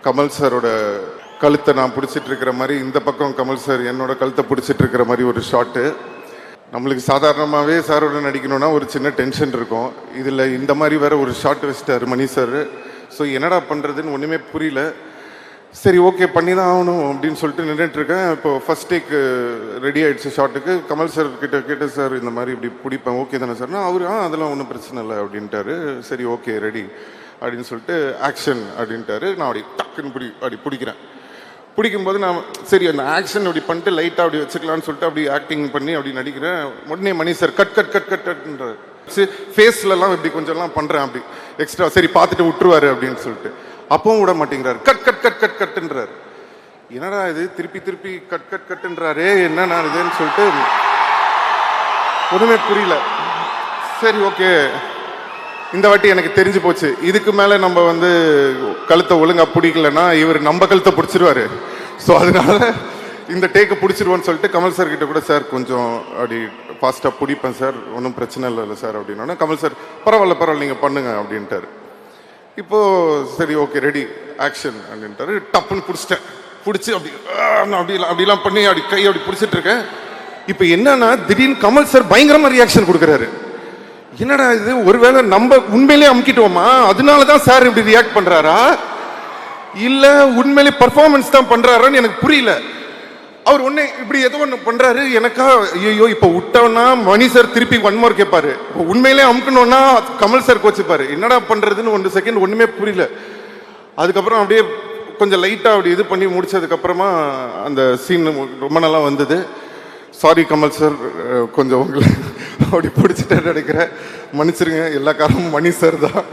கமல் சாரோட கழுத்தை நான் பிடிச்சிட்டு இருக்கிற மாதிரி, இந்த பக்கம் கமல் சார் என்னோட கழுத்தை பிடிச்சிட்டு இருக்கிற மாதிரி ஒரு ஷாட்டு. நம்மளுக்கு சாதாரணமாகவே சாரோட நடிக்கணும்னா ஒரு சின்ன டென்ஷன் இருக்கும். இதில் இந்த மாதிரி வேற ஒரு ஷாட் வச்சிட்டாரு மணி சார். ஸோ என்னடா பண்ணுறதுன்னு ஒன்றுமே புரியல. சரி ஓகே பண்ணி தான் ஆகணும் அப்படின்னு சொல்லிட்டு நின்றுட்டு இருக்கேன். இப்போ ஃபர்ஸ்ட் டேக் ரெடி ஆகிடுச்சு ஷாட்டுக்கு. கமல் சார் கேட்ட சார் இந்த மாதிரி இப்படி பிடிப்பேன் ஓகே தானே சார்னா அவர் அதெல்லாம் ஒன்றும் பிரச்சனை இல்லை அப்படின்ட்டாரு. சரி ஓகே ரெடி அப்படின்னு சொல்லிட்டு ஆக்ஷன் அப்படின்ட்டாரு. நான் அப்படி டக்குன்னு அப்படி பிடிக்கிறேன். பிடிக்கும்போது நான் சரி அந்த ஆக்ஷன் அப்படி பண்ணிட்டு லைட்டாக அப்படி வச்சுக்கலான்னு சொல்லிட்டு அப்படி ஆக்டிங் பண்ணி அப்படி நடிக்கிறேன். உடனே Mani sir cut cut cut cut கட்ன்றார். ஃபேஸ்லலாம் இப்படி கொஞ்சம்லாம் பண்ணுறேன் அப்படி எக்ஸ்ட்ரா. சரி பார்த்துட்டு விட்டுருவாரு அப்படின்னு சொல்லிட்டு அப்பவும் விட மாட்டேங்கிறாரு. கட் கட் கட் கட் கட்டுன்றார். என்னடா இது திருப்பி திருப்பி கட் கட் கட்டுன்றாரே என்ன நான் இதுன்னு சொல்லிட்டு ஒன்றுமே புரியல. சரி ஓகே இந்த வாட்டி எனக்கு தெரிஞ்சு போச்சு, இதுக்கு மேலே நம்ம வந்து கழுத்தை ஒழுங்காக பிடிக்கலன்னா இவர் நம்ம கழுத்தை பிடிச்சிருவாரு. ஸோ அதனால இந்த டேக்கை பிடிச்சிருவோன்னு சொல்லிட்டு கமல் சார் கிட்ட கூட சார் கொஞ்சம் அப்படி ஃபாஸ்ட்டாக பிடிப்பேன் சார், ஒன்றும் பிரச்சனை இல்லை சார் அப்படின்னா கமல் சார் பரவாயில்ல நீங்கள் பண்ணுங்க அப்படின்ட்டாரு. இப்போது சரி ஓகே ரெடி ஆக்ஷன் அப்படின்ட்டாரு. டப்புன்னு பிடிச்சி அப்படிலாம் பண்ணி அப்படி கை அப்படி பிடிச்சிட்டு இருக்கேன். இப்போ என்னன்னா திடீர்னு கமல் சார் பயங்கரமாக ரியாக்ஷன் கொடுக்குறாரு. என்னடா இது, ஒருவேளை நம்ம உண்மையிலே அமுக்கிட்டோமா அதனால தான் சார் இப்படி ரியாக்ட் பண்றாரா இல்லை உண்மையிலே பர்ஃபார்மன்ஸ் தான் பண்றாரான்னு எனக்கு புரியல. அவர் ஒன்னே இப்படி ஏதோ ஒன்று பண்றாரு. எனக்கா ஐயோ இப்போ விட்டோம்னா மணி சார் திருப்பி ஒன் மோர் கேட்பாரு, உண்மையிலே அமுக்கணும்னா கமல் சார் கோச்சிப்பாரு. என்னடா பண்றதுன்னு 1 செகண்ட் ஒண்ணுமே புரியல. அதுக்கப்புறம் அப்படியே கொஞ்சம் லைட்டா அப்படி இது பண்ணி முடிச்சதுக்கு அப்புறமா அந்த சீன் ரொம்ப நல்லா வந்தது. சாரி கமல் சார், கொஞ்சம் உங்களை அப்படி பிடிச்சிட்டு நினைக்கிறேன், மன்னிச்சிருங்க. எல்லா காரணமும் மணி சார் தான்.